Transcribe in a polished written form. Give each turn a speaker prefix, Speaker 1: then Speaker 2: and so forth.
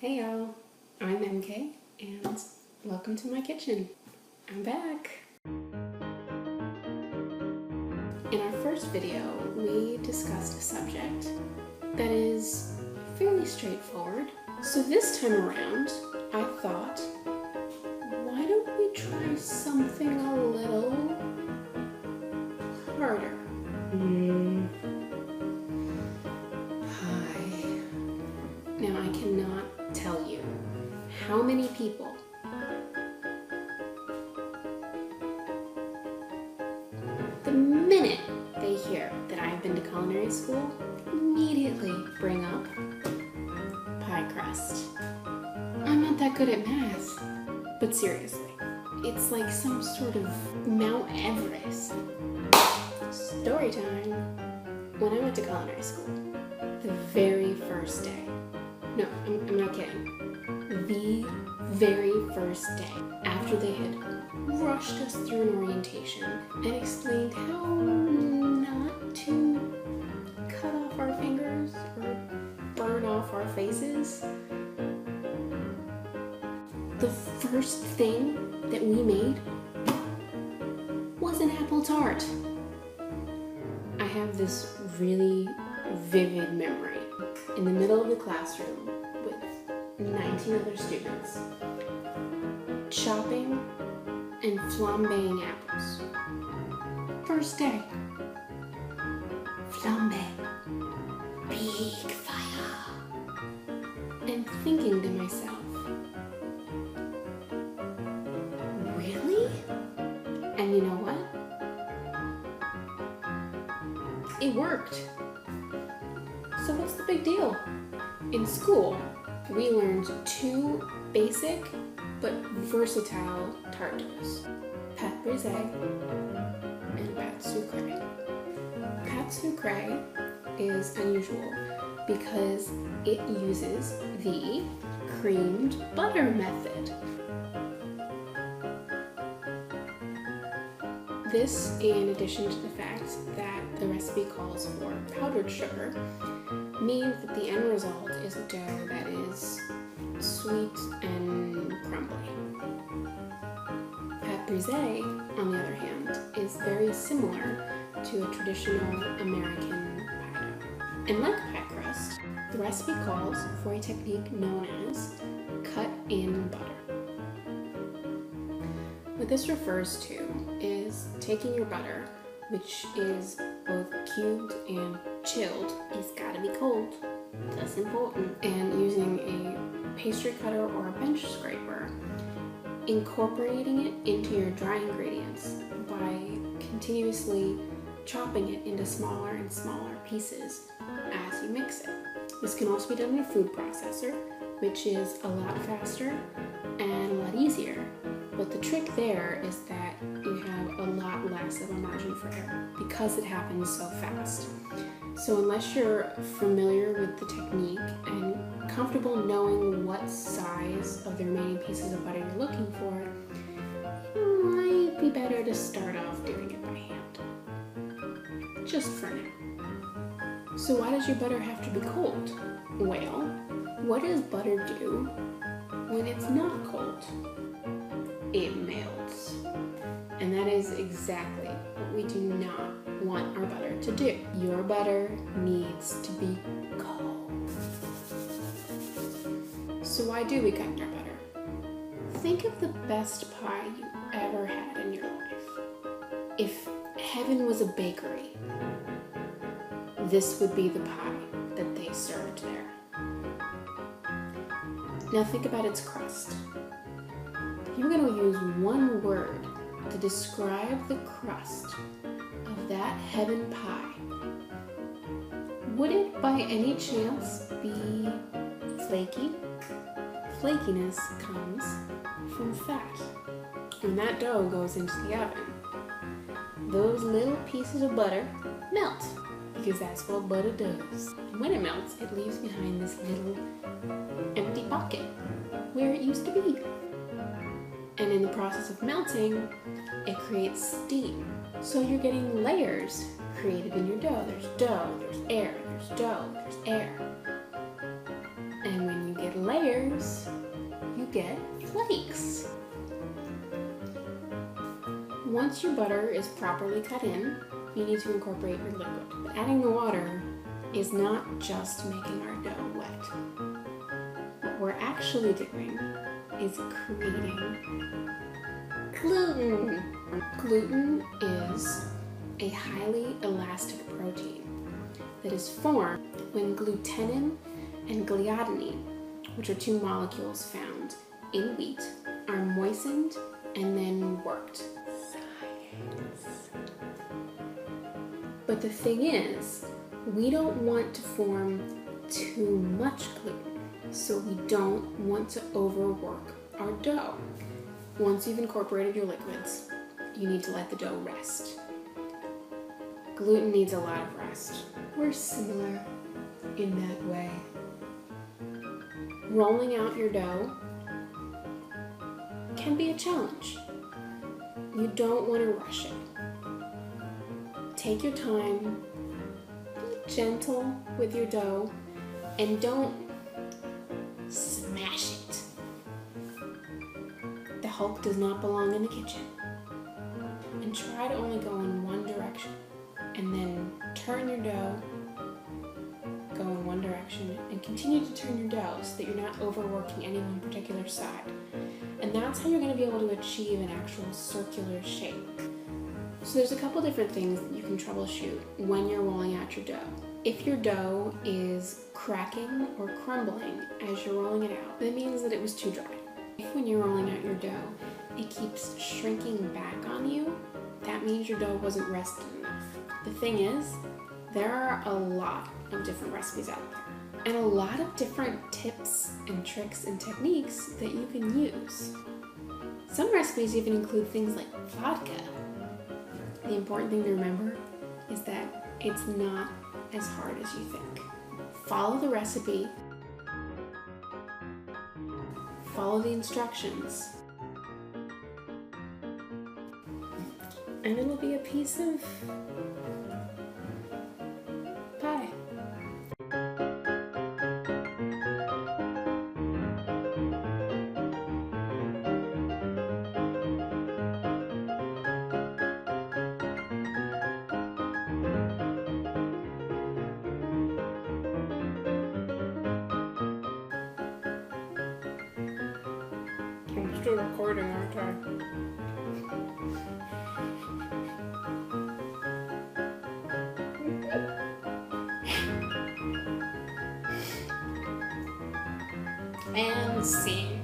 Speaker 1: Hey y'all, I'm MK and welcome to my kitchen. I'm back. In our first video, we discussed a subject that is fairly straightforward. So this time around, I thought, why don't we try something a little harder? Now I cannot tell you how many people the minute they hear that I have been to culinary school immediately bring up pie crust. I'm not that good at math, but seriously, it's like some sort of Mount Everest. Story time. When I went to culinary school, the very first day, no, I'm not kidding. The very first day after they had rushed us through an orientation and explained how not to cut off our fingers or burn off our faces, the first thing that we made was an apple tart. I have this really vivid memory in the middle of the classroom with 19 other students, chopping and flambeing apples. First day. Flambe. Big fire. And thinking to myself, really? And you know what? It worked. So what's the big deal? In school, we learned two basic but versatile tart doughs: pâte brisée and pâte sucrée. Pâte sucrée is unusual because it uses the creamed butter method. This, in addition to the fact that the recipe calls for powdered sugar, means that the end result is a dough that is sweet and crumbly. Pâte brisée, on the other hand, is very similar to a traditional American pie dough. And like pie crust, the recipe calls for a technique known as cut in butter. What this refers to is taking your butter, which is both cubed and chilled. It's gotta be cold. That's important. And using a pastry cutter or a bench scraper, incorporating it into your dry ingredients by continuously chopping it into smaller and smaller pieces as you mix it. This can also be done in a food processor, which is a lot faster and a lot easier. But the trick there is that you have a lot less of a margin for error because it happens so fast. So unless you're familiar with the technique and comfortable knowing what size of the remaining pieces of butter you're looking for, it might be better to start off doing it by hand. Just for now. So why does your butter have to be cold? Well, what does butter do when it's not cold? It melts. And that is exactly what we do not want our butter to do. Your butter needs to be cold. So why do we cut our butter? Think of the best pie you ever had in your life. If heaven was a bakery, this would be the pie that they served there. Now think about its crust. If you're going to use one word to describe the crust of that heaven pie, would it by any chance be flaky? Flakiness comes from fat. When that dough goes into the oven, those little pieces of butter melt, because that's what butter does. And when it melts, it leaves behind this little empty pocket where it used to be. And in the process of melting, it creates steam. So you're getting layers created in your dough. There's air, there's dough, there's air. And when you get layers, layers, you get flakes. Once your butter is properly cut in, you need to incorporate your liquid. But adding the water is not just making our dough wet. What we're actually doing is creating gluten. Gluten is a highly elastic protein that is formed when glutenin and gliadinin, which are two molecules found in wheat, are moistened and then worked. Science. But the thing is, we don't want to form too much gluten, so we don't want to overwork our dough. Once you've incorporated your liquids, you need to let the dough rest. Gluten needs a lot of rest. We're similar in that way. Rolling out your dough can be a challenge. You don't want to rush it. Take your time, be gentle with your dough, and don't smash it. The Hulk does not belong in the kitchen. And try to only go in one direction, and then turn your dough, go in one direction, and continue to turn your dough so that you're not overworking any one particular side. And that's how you're going to be able to achieve an actual circular shape. So there's a couple different things that you can troubleshoot when you're rolling out your dough. If your dough is cracking or crumbling as you're rolling it out, that means that it was too dry. If when you're rolling out your dough, it keeps shrinking back on you, that means your dough wasn't rested enough. The thing is, there are a lot of different recipes out there, and a lot of different tips and tricks and techniques that you can use. Some recipes even include things like vodka. The important thing to remember is that it's not as hard as you think. Follow the recipe, follow the instructions, and it'll be a piece of pie. I'm still recording, aren't I? And scene.